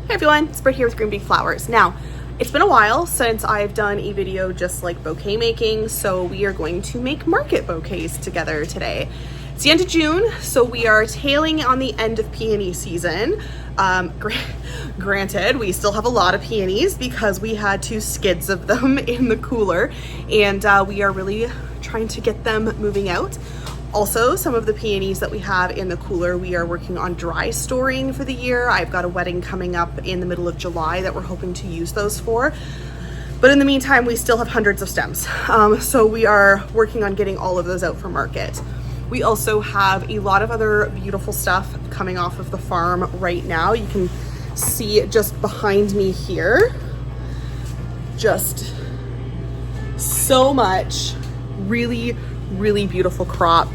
Hey everyone, it's Britt here with Green Bee Flowers. Now, it's been a while since I've done a video just like bouquet making, so we are going to make market bouquets together today. It's the end of June, so we are tailing on the end of peony season. Granted, we still have a lot of peonies because we had 2 skids of them in the cooler, and we are really trying to get them moving out. Also, some of the peonies that we have in the cooler, we are working on dry storing for the year. I've got a wedding coming up in the middle of July that we're hoping to use those for. But in the meantime, we still have hundreds of stems. So we are working on getting all of those out for market. We also have a lot of other beautiful stuff coming off of the farm right now. You can see just behind me here, just so much really beautiful crop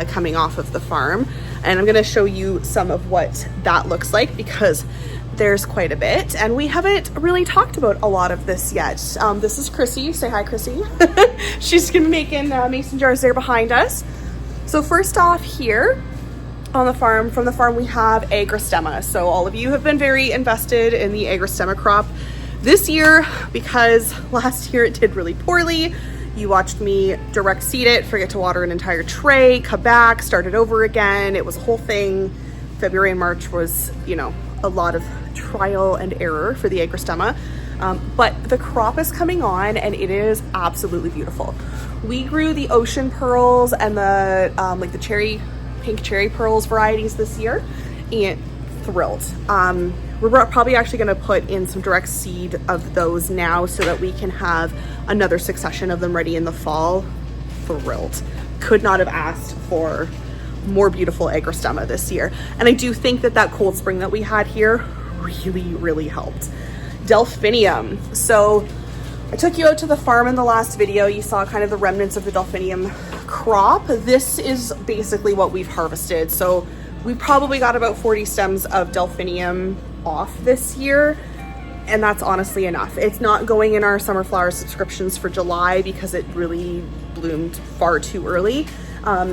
coming off of the farm, and I'm going to show you some of what that looks like because there's quite a bit and we haven't really talked about a lot of this yet. This is Chrissy. Say hi, Chrissy. She's gonna be making mason jars there behind us. So first off, here on the farm, from the farm, we have agrostemma. So all of you have been very invested in the agrostemma crop this year because last year it did really poorly. You watched me direct seed it, forget to water an entire tray, come back, start it over again. It was a whole thing. February and March was, you know, a lot of trial and error for the agrostemma. But the crop is coming on and it is absolutely beautiful. We grew the ocean pearls and the like the pink cherry pearls varieties this year, and thrilled. We're probably actually going to put in some direct seed of those now so that we can have another succession of them ready in the fall. Thrilled. Could not have asked for more beautiful agrostemma this year. And I do think that that cold spring that we had here really helped. Delphinium. So I took you out to the farm in the last video. You saw kind of the remnants of the delphinium crop. This is basically what we've harvested. So we probably got about 40 stems of delphinium off this year, and that's honestly enough. It's not going in our summer flower subscriptions for July because it really bloomed far too early.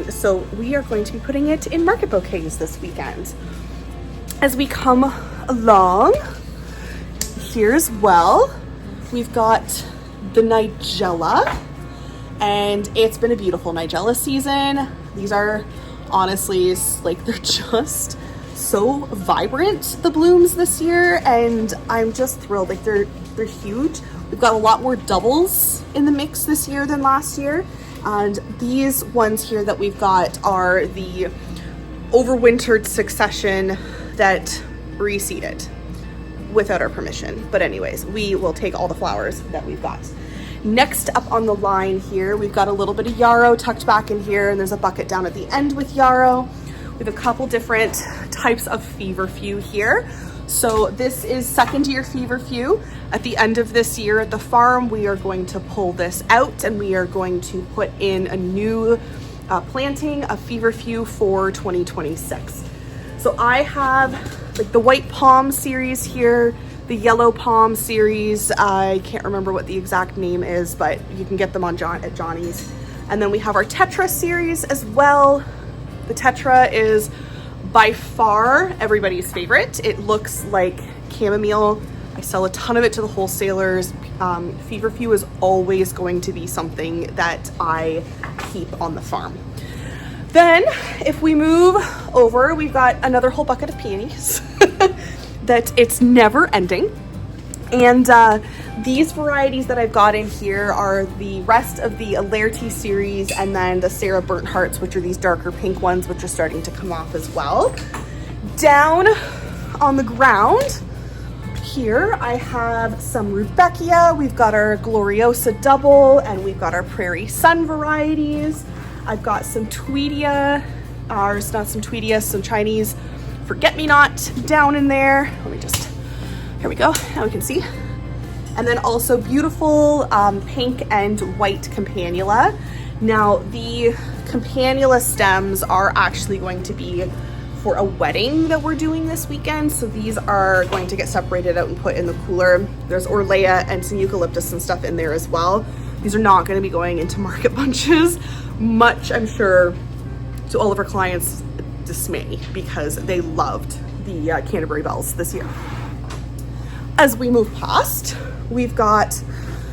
So we are going to be putting it in market bouquets this weekend. As we come along here as well, we've got the nigella, and it's been a beautiful nigella season. These are honestly, like, they're just so vibrant, the blooms this year, and I'm just thrilled. Like, they're huge. We've got a lot more doubles in the mix this year than last year, and these ones here that we've got are the overwintered succession that reseeded without our permission. But anyways, we will take all the flowers that we've got. Next up on the line here, we've got a little bit of yarrow tucked back in here, and there's a bucket down at the end with yarrow. We have a couple different types of feverfew here. So this is second year feverfew. At the end of this year at the farm, we are going to pull this out and we are going to put in a new planting of feverfew for 2026. So I have like the white palm series here, the yellow palm series. I can't remember what the exact name is, but you can get them on at Johnny's. And then we have our tetra series as well. The tetra is by far everybody's favorite. It looks like chamomile. I sell a ton of it to the wholesalers. Feverfew is always going to be something that I keep on the farm. Then if we move over, we've got another whole bucket of peonies that it's never ending. And these varieties that I've got in here are the rest of the Alerti series, and then the Sarah Burnt Hearts, which are these darker pink ones, which are starting to come off as well. Down on the ground here, I have some Rudbeckia. We've got our Gloriosa double, and we've got our Prairie Sun varieties. I've got some Tweedia, or it's not some Tweedia, some Chinese Forget-Me-Not down in there. Let me just, here we go, now we can see. And then also beautiful pink and white campanula. Now the campanula stems are actually going to be for a wedding that we're doing this weekend. So these are going to get separated out and put in the cooler. There's Orlea and some eucalyptus and stuff in there as well. These are not going to be going into market bunches, much I'm sure to all of our clients' dismay, because they loved the Canterbury Bells this year. As we move past, we've got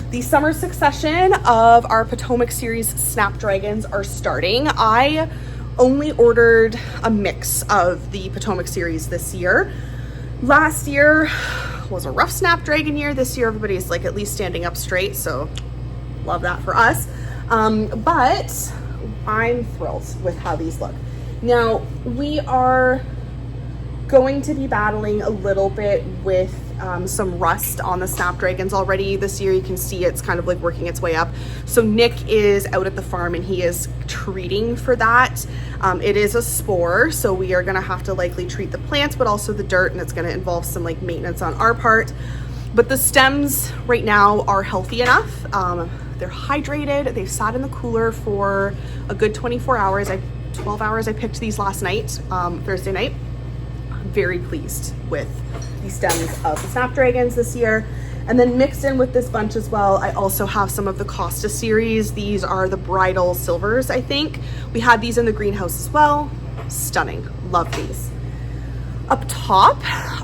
the summer succession of our Potomac series snapdragons are starting. I only ordered a mix of the Potomac series this year. Last year was a rough snapdragon year. This year everybody's like at least standing up straight, so love that for us. But I'm thrilled with how these look. Now we are going to be battling a little bit with some rust on the snapdragons already this year. You can see it's kind of like working its way up. So Nick is out at the farm and he is treating for that. It is a spore, so we are gonna have to likely treat the plants, but also the dirt, and it's gonna involve some like maintenance on our part. But the stems right now are healthy enough. They're hydrated. They've sat in the cooler for a good 24 hours. 12 hours. I picked these last night, Thursday night. Very pleased with the stems of the snapdragons this year. And then mixed in with this bunch as well, I also have some of the Costa series. These are the bridal silvers, I think. We had these in the greenhouse as well. Stunning. Love these. Up top,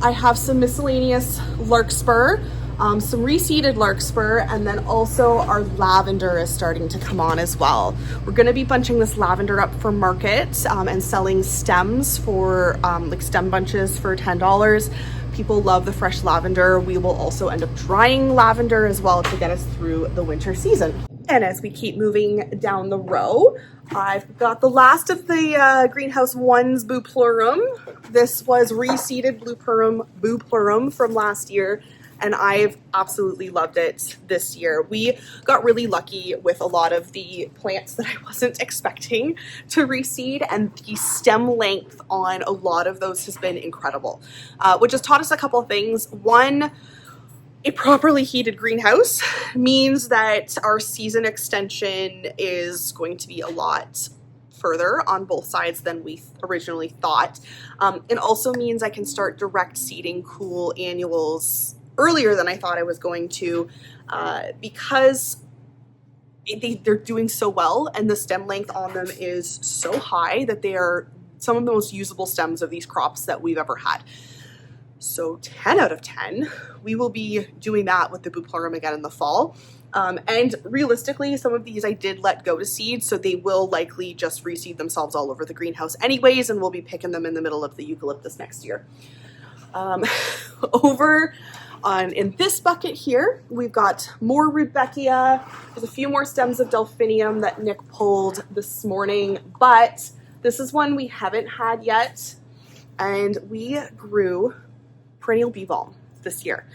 I have some miscellaneous larkspur, some reseeded larkspur, and then also our lavender is starting to come on as well. We're going to be bunching this lavender up for market and selling stems for like stem bunches for $10. People love the fresh lavender. We will also end up drying lavender as well to get us through the winter season. And as we keep moving down the row, I've got the last of the Greenhouse One's Bouquets. This was reseeded Bouquets from last year, and I've absolutely loved it this year. We got really lucky with a lot of the plants that I wasn't expecting to reseed, and the stem length on a lot of those has been incredible, which has taught us a couple of things. One, a properly heated greenhouse means that our season extension is going to be a lot further on both sides than we originally thought. It also means I can start direct seeding cool annuals earlier than I thought I was going to, because they're doing so well and the stem length on them is so high that they are some of the most usable stems of these crops that we've ever had. So 10 out of 10, we will be doing that with the Bouquets again in the fall. And realistically, some of these I did let go to seed, so they will likely just reseed themselves all over the greenhouse anyways, and we'll be picking them in the middle of the eucalyptus next year. In this bucket here, we've got more Rudbeckia. There's a few more stems of Delphinium that Nick pulled this morning, but this is one we haven't had yet, and we grew perennial bee balm this year.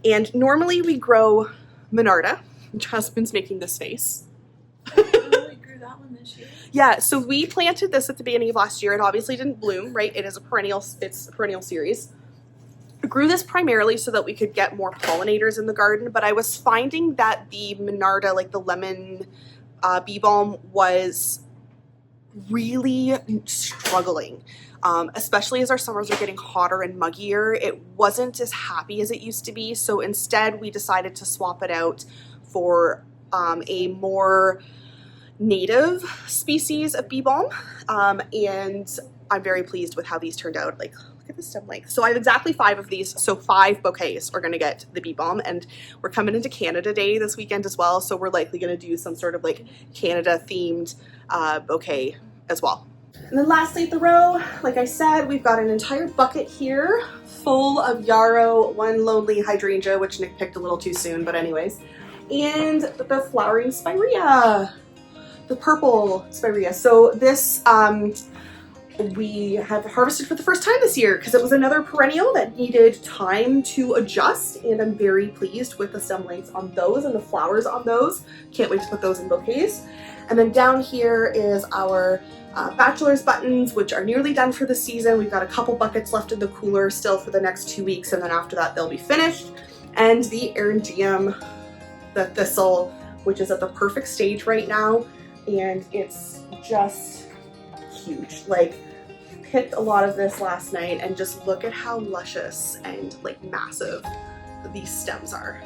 And normally we grow Monarda. Jasmine's making this face. We grew that one this year. Yeah, so we planted this at the beginning of last year. It obviously didn't bloom, right? It's a perennial series. I grew this primarily so that we could get more pollinators in the garden, but I was finding that the Monarda, like the lemon bee balm, was really struggling. Especially as our summers are getting hotter and muggier. It wasn't as happy as it used to be, so instead we decided to swap it out for a more native species of bee balm, and I'm very pleased with how these turned out. Like, look at the stem length. So I have exactly 5 of these, so 5 bouquets are going to get the bee balm, and we're coming into Canada Day this weekend as well, so we're likely going to do some sort of like Canada themed bouquet as well. And then lastly at the row, like I said, we've got an entire bucket here full of yarrow, one lonely hydrangea, which Nick picked a little too soon, but anyways, and the flowering spirea, the purple spirea. So this we have harvested for the first time this year because it was another perennial that needed time to adjust, and I'm very pleased with the stem lengths on those and the flowers on those. Can't wait to put those in bouquets. And then down here is our bachelor's buttons, which are nearly done for the season. We've got a couple buckets left in the cooler still for the next 2 weeks, and then after that they'll be finished. And the Eryngium, the thistle, which is at the perfect stage right now, and it's just huge. Like, picked a lot of this last night, and just look at how luscious and like massive these stems are.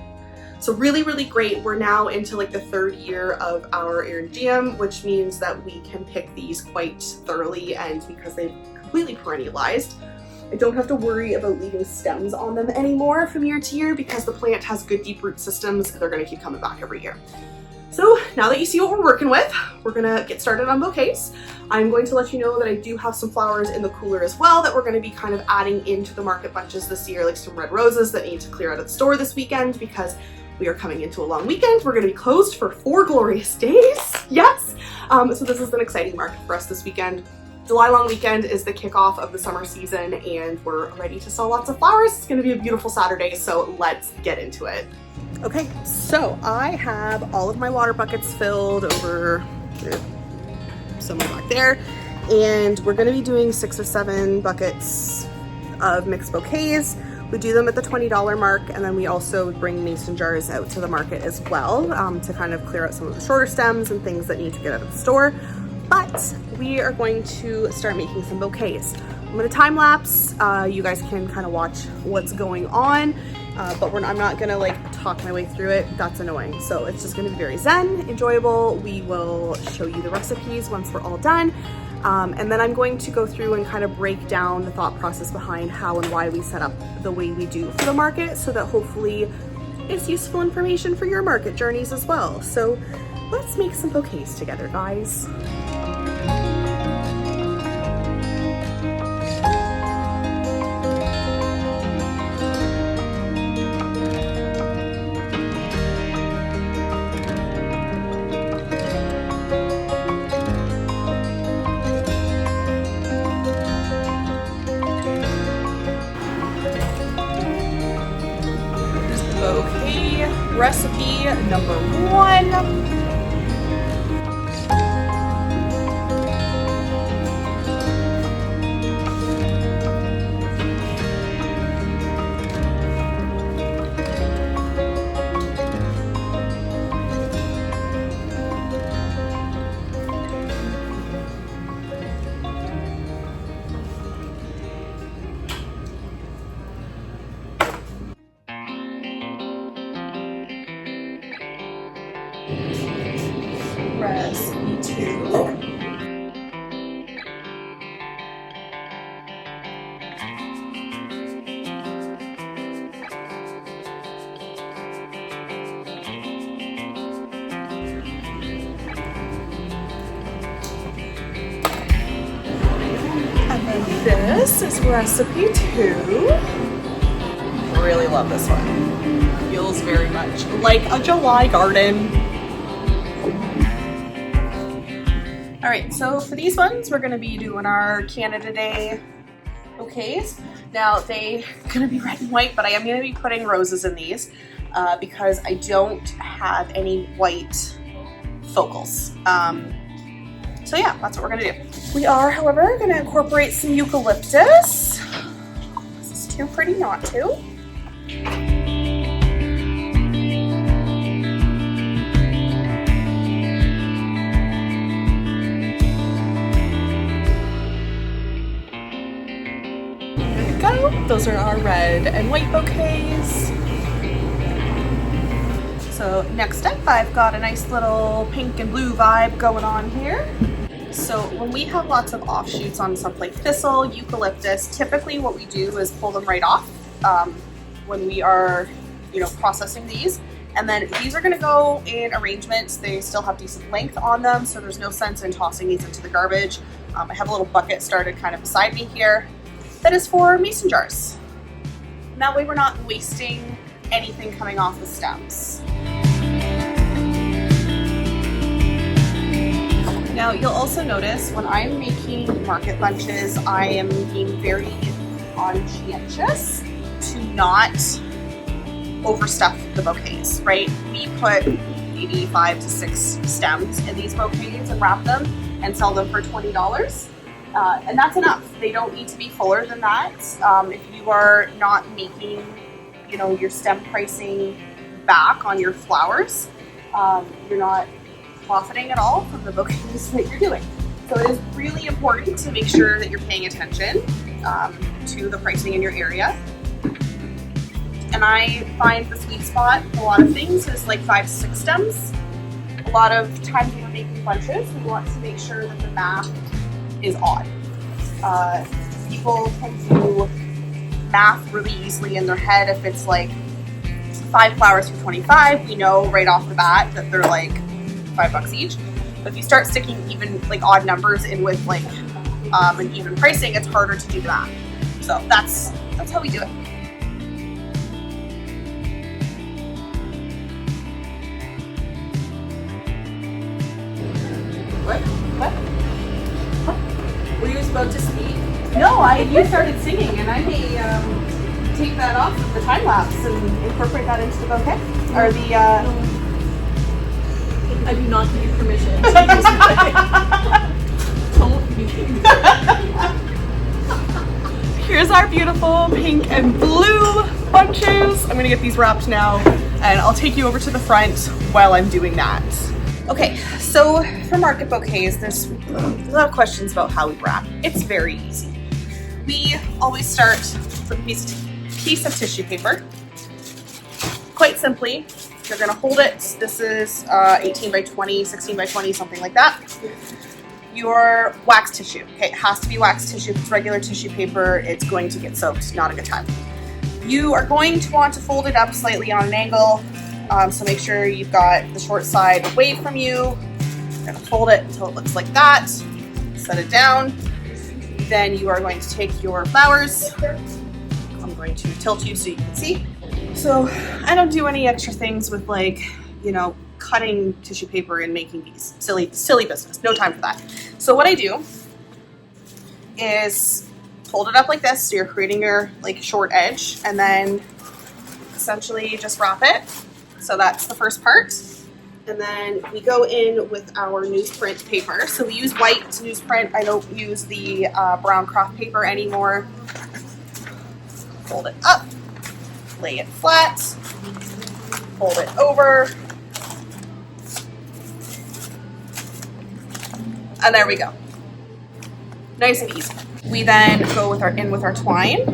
So really, really great. We're now into like the 3rd year of our Eryngium, which means that we can pick these quite thoroughly, and because they've completely perennialized, I don't have to worry about leaving stems on them anymore from year to year because the plant has good deep root systems. They're gonna keep coming back every year. So now that you see what we're working with, we're gonna get started on bouquets. I'm going to let you know that I do have some flowers in the cooler as well that we're gonna be kind of adding into the market bunches this year, like some red roses that need to clear out of the store this weekend because we are coming into a long weekend. We're gonna be closed for 4 glorious days, yes! So this is an exciting market for us this weekend. July long weekend is the kickoff of the summer season and we're ready to sell lots of flowers. It's gonna be a beautiful Saturday, so let's get into it. Okay, so I have all of my water buckets filled over somewhere back there, and we're gonna be doing 6 or 7 buckets of mixed bouquets. We do them at the $20 mark, and then we also bring mason jars out to the market as well to kind of clear out some of the shorter stems and things that need to get out of the store. But we are going to start making some bouquets. I'm gonna time lapse. You guys can kind of watch what's going on, but I'm not gonna like talk my way through it. That's annoying. So it's just gonna be very zen, enjoyable. We will show you the recipes once we're all done. And then I'm going to go through and kind of break down the thought process behind how and why we set up the way we do for the market so that hopefully it's useful information for your market journeys as well. So let's make some bouquets together, guys. Bouquet recipe number 1. Recipe 2. And then this is recipe 2. Really love this one. Feels very much like a July garden. All right, so for these ones, we're gonna be doing our Canada Day bouquets. Now, they're gonna be red and white, but I am gonna be putting roses in these because I don't have any white focals. So yeah, that's what we're gonna do. We are, however, gonna incorporate some eucalyptus. This is too pretty not to. Those are our red and white bouquets. So next up, I've got a nice little pink and blue vibe going on here. So when we have lots of offshoots on stuff like thistle, eucalyptus, typically what we do is pull them right off when we are, processing these. And then these are gonna go in arrangements. They still have decent length on them, so there's no sense in tossing these into the garbage. I have a little bucket started kind of beside me here that is for mason jars. And that way we're not wasting anything coming off the stems. Now you'll also notice when I'm making market bunches, I am being very conscientious to not overstuff the bouquets, right? We put maybe 5 to 6 stems in these bouquets and wrap them and sell them for $20. And that's enough. They don't need to be fuller than that. If you are not making, your stem pricing back on your flowers, you're not profiting at all from the bouquets that you're doing. So it is really important to make sure that you're paying attention to the pricing in your area. And I find the sweet spot for a lot of things is like 5 to 6 stems. A lot of times when we're making bunches, we want to make sure that the math is odd. people can do math really easily in their head. If it's like 5 flowers for 25, we know right off the bat that they're like $5 each. But if you start sticking even like odd numbers in with like an even pricing, it's harder to do that. So that's how we do it. What? Were you about to speak? No, you started singing, and I may take that off of the time lapse and incorporate that into the bouquet. Or the I do not give you permission. Don't you? Here's our beautiful pink and blue bunches. I'm gonna get these wrapped now, and I'll take you over to the front while I'm doing that. Okay, so for market bouquets, there's a lot of questions about how we wrap. It's very easy. We always start with a piece of tissue paper. Quite simply, you're gonna hold it. This is 18 by 20, 16 by 20, something like that. Your wax tissue. Okay, it has to be wax tissue. If it's regular tissue paper, it's going to get soaked, not a good time. You are going to want to fold it up slightly on an angle. So make sure you've got the short side away from you. You're gonna fold it until it looks like that. Set it down. Then you are going to take your flowers. I'm going to tilt you so you can see. So I don't do any extra things with like, you know, cutting tissue paper and making these silly business. No time for that. So what I do is fold it up like this. So you're creating your like short edge, and then essentially just wrap it. So that's the first part. And then we go in with our newsprint paper. So we use white newsprint. I don't use the brown craft paper anymore. Fold it up, lay it flat, fold it over, and there we go. Nice and easy. We then go with our twine.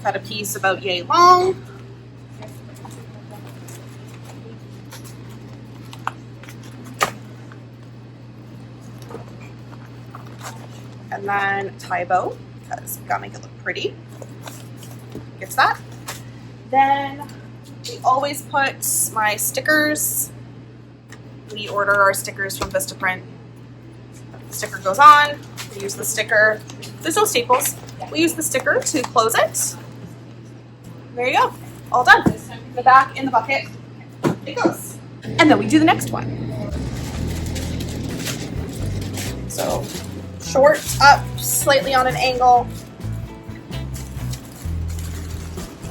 Cut a piece about yay long. And then tie a bow, because we gotta make it look pretty. Gets that. Then we always put my stickers. We order our stickers from Vistaprint. The sticker goes on. We use the sticker. There's no staples. We use the sticker to close it. There you go. All done. The back in the bucket. It goes. And then we do the next one. So short up, slightly on an angle.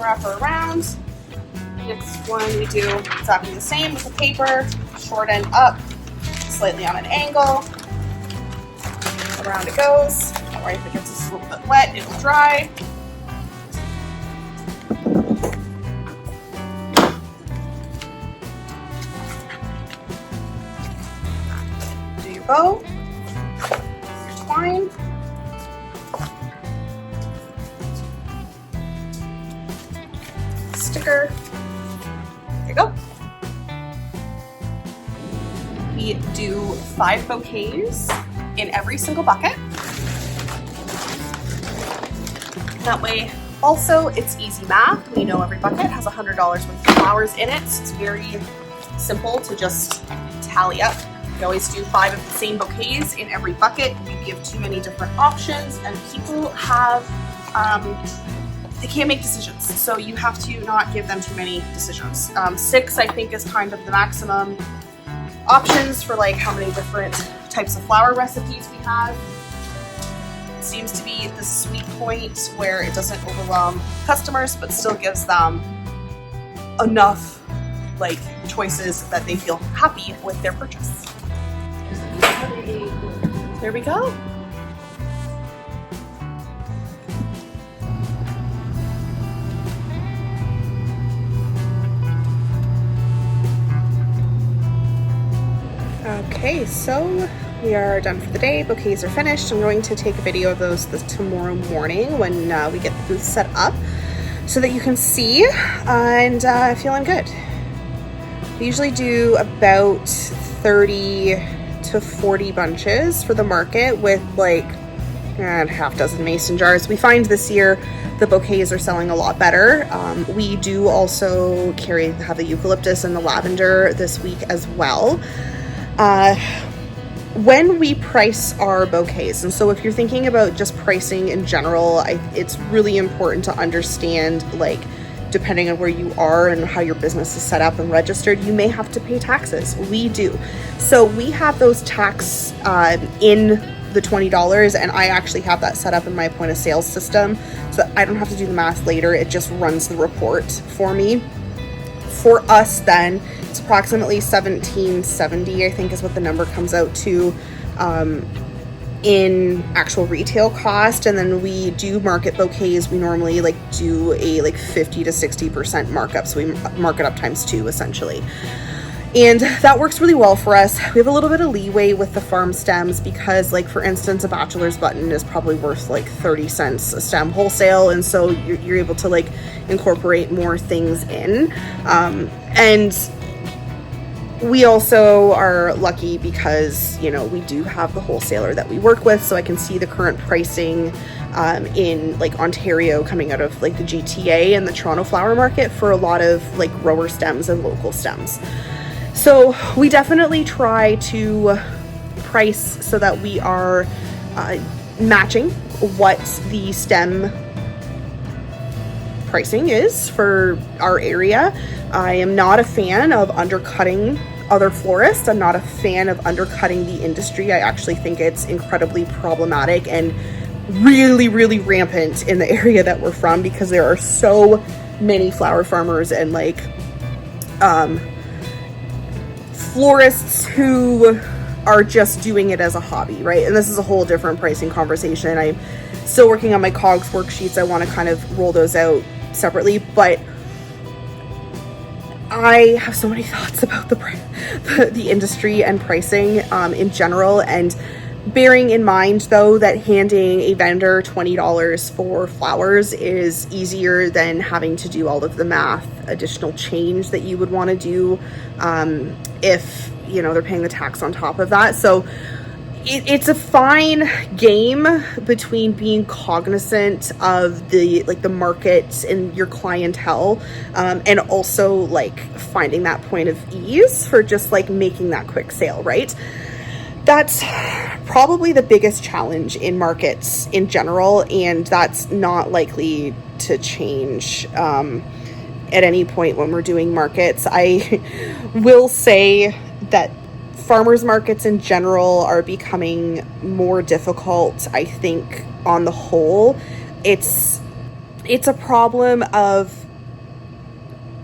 Wrap her around. Next one we do exactly the same with the paper. Short end up, slightly on an angle. Around it goes. Or if it gets a little bit wet, it'll dry. Do your bow. Twine. Sticker. There you go. We do 5 bouquets in every single bucket. That way, also, it's easy math. We know every bucket has $100 worth of flowers in it. So it's very simple to just tally up. You always do 5 of the same bouquets in every bucket. You give too many different options, and people have, they can't make decisions. So you have to not give them too many decisions. 6, I think, is kind of the maximum options for like how many different types of flower recipes we have. It seems to be the sweet point where it doesn't overwhelm customers, but still gives them enough like choices that they feel happy with their purchase. There we go. Okay, so we are done for the day. Bouquets are finished. I'm going to take a video of those tomorrow morning when we get the booth set up so that you can see, and feeling good. We usually do about 30 to 40 bunches for the market with like and half dozen mason jars. We find this year the bouquets are selling a lot better. We do also have the eucalyptus and the lavender this week as well. When we price our bouquets, and so if you're thinking about just pricing in general, it's really important to understand, like, depending on where you are and how your business is set up and registered, you may have to pay taxes. We do. So we have those tax in the $20, and I actually have that set up in my point of sale system, so I don't have to do the math later. It just runs the report for me. For us then, it's approximately $17.70, I think is what the number comes out to in actual retail cost. And then we do market bouquets. We normally do a 50 to 60% markup. So we mark it up times 2 essentially. And that works really well for us. We have a little bit of leeway with the farm stems because, for instance, a bachelor's button is probably worth 30 cents a stem wholesale. And so you're able to incorporate more things in. And we also are lucky because, we do have the wholesaler that we work with, so I can see the current pricing in Ontario coming out of the GTA and the Toronto flower market for a lot of grower stems and local stems. So we definitely try to price so that we are matching what the stem pricing is for our area. I am not a fan of undercutting other florists. I'm not a fan of undercutting the industry. I actually think it's incredibly problematic and really, really rampant in the area that we're from because there are so many flower farmers and florists who are just doing it as a hobby, right? And this is a whole different pricing conversation. I'm still working on my COGS worksheets. I want to kind of roll those out separately, but I have so many thoughts about the industry and pricing in general, and bearing in mind though that handing a vendor $20 for flowers is easier than having to do all of the math additional change that you would want to do if they're paying the tax on top of that. So it's a fine game between being cognizant of the market and your clientele, and also finding that point of ease for just making that quick sale, right? That's probably the biggest challenge in markets in general, and that's not likely to change at any point when we're doing markets. I will say that farmers markets in general are becoming more difficult. I think on the whole, it's a problem of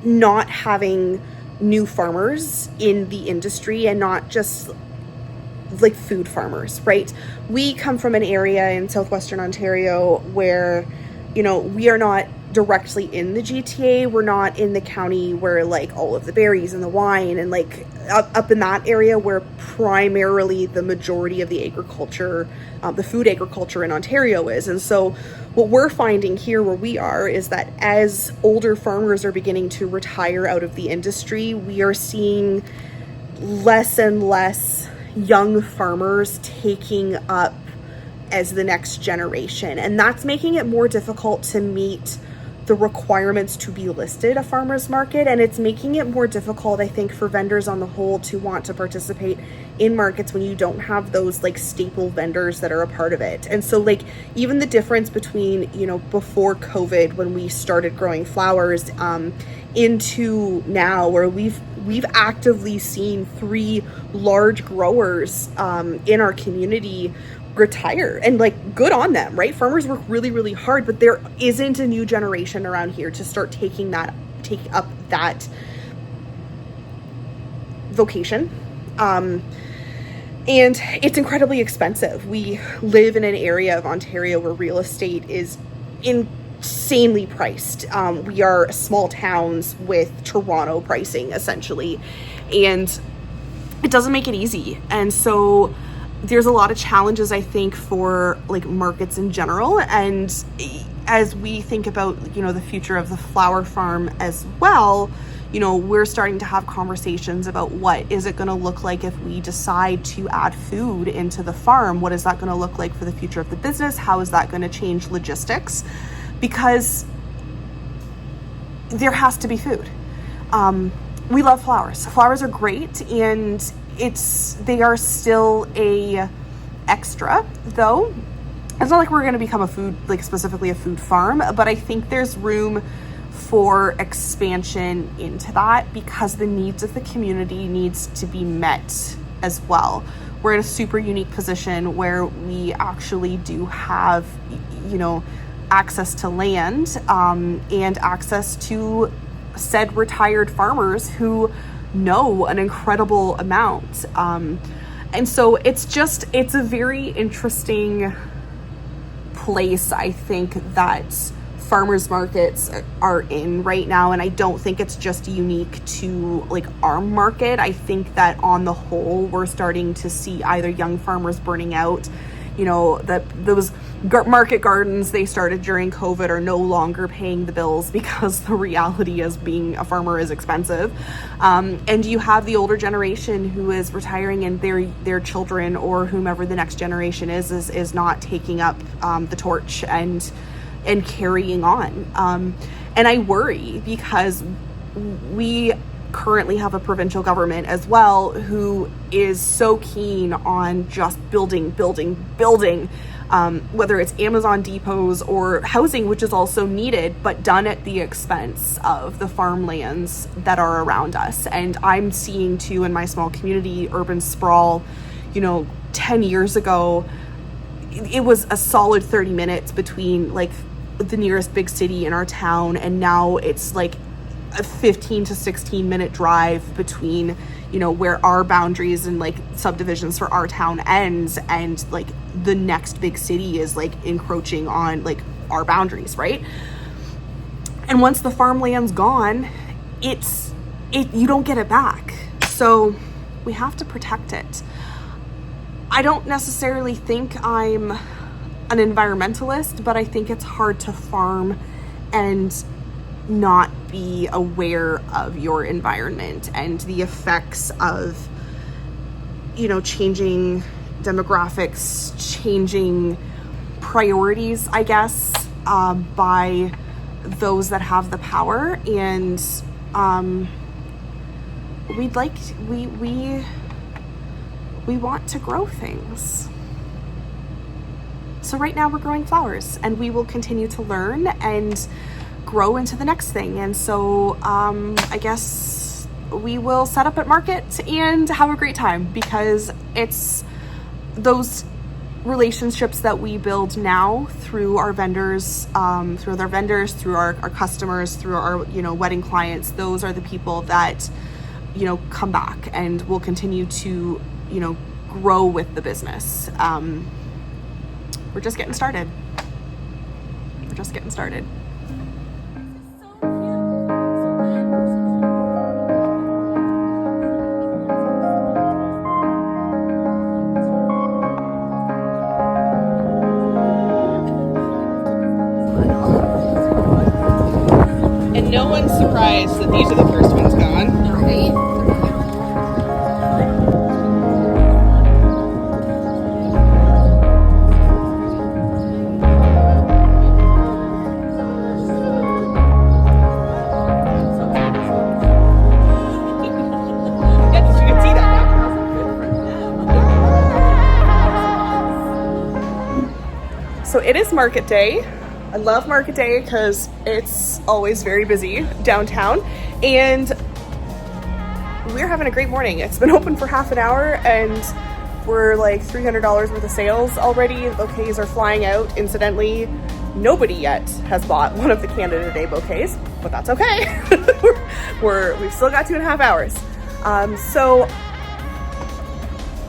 not having new farmers in the industry, and not just food farmers, right? We come from an area in Southwestern Ontario where, we are not directly in the GTA. We're not in the county where all of the berries and the wine and up in that area where primarily the majority of the agriculture, the food agriculture in Ontario is. And so what we're finding here where we are is that as older farmers are beginning to retire out of the industry, we are seeing less and less young farmers taking up as the next generation. And that's making it more difficult to meet the requirements to be listed a farmer's market, and it's making it more difficult, I think, for vendors on the whole to want to participate in markets when you don't have those staple vendors that are a part of it. And so even the difference between before COVID, when we started growing flowers, into now, where we've actively seen 3 large growers in our community retire, and good on them, right? Farmers work really, really hard, but there isn't a new generation around here to start taking up that vocation. And it's incredibly expensive. We live in an area of Ontario where real estate is insanely priced. We are small towns with Toronto pricing essentially, and it doesn't make it easy. And so there's a lot of challenges, I think, for markets in general. And as we think about, the future of the flower farm as well, you know, we're starting to have conversations about what is it going to look like if we decide to add food into the farm. What is that going to look like for the future of the business? How is that going to change logistics? Because there has to be food. We love flowers. Flowers are great, and they are still a extra, though. It's not like we're going to become a food, like specifically a food farm, but I think there's room for expansion into that because the needs of the community needs to be met as well. We're in a super unique position where we actually do have, you know, access to land, and access to said retired farmers who know an incredible amount. And so it's a very interesting place, I think, that farmers markets are in right now. And I don't think it's just unique to like our market. I think that on the whole, we're starting to see either young farmers burning out, you know, that those market gardens they started during COVID are no longer paying the bills because the reality is being a farmer is expensive. And you have the older generation who is retiring, and their children or whomever the next generation is not taking up the torch and carrying on. And I worry because we currently have a provincial government as well who is so keen on just building, whether it's Amazon depots or housing, which is also needed, but done at the expense of the farmlands that are around us. And I'm seeing too in my small community, urban sprawl, you know, 10 years ago, it was a solid 30 minutes between like the nearest big city in our town, and now it's like a 15 to 16 minute drive between, you know, where our boundaries and like subdivisions for our town ends and like the next big city is like encroaching on like our boundaries, right? And once the farmland's gone, you don't get it back. So we have to protect it. I don't necessarily think I'm an environmentalist, but I think it's hard to farm and not be aware of your environment and the effects of, you know, changing demographics, changing priorities, I guess, by those that have the power. And we want to grow things. So right now we're growing flowers, and we will continue to learn and grow into the next thing. And so I guess we will set up at market and have a great time, because it's those relationships that we build now through our vendors, through our customers, through our, you know, wedding clients. Those are the people that, you know, come back and will continue to, you know, grow with the business. We're just getting started. And no one's surprised that these are the first ones gone. Right? So it is market day. I love market day because it's always very busy downtown, and we're having a great morning. It's been open for half an hour and we're like $300 worth of sales already. Bouquets are flying out. Incidentally, nobody yet has bought one of the Canada Day bouquets, but that's okay. We've still got 2.5 hours. So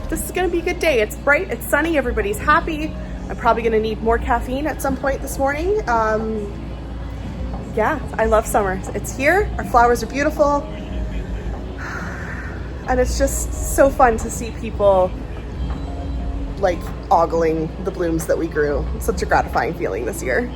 this is gonna be a good day. It's bright, it's sunny, everybody's happy. I'm probably gonna need more caffeine at some point this morning. Yeah, I love summer. It's here, our flowers are beautiful. And it's just so fun to see people like ogling the blooms that we grew. Such a gratifying feeling this year.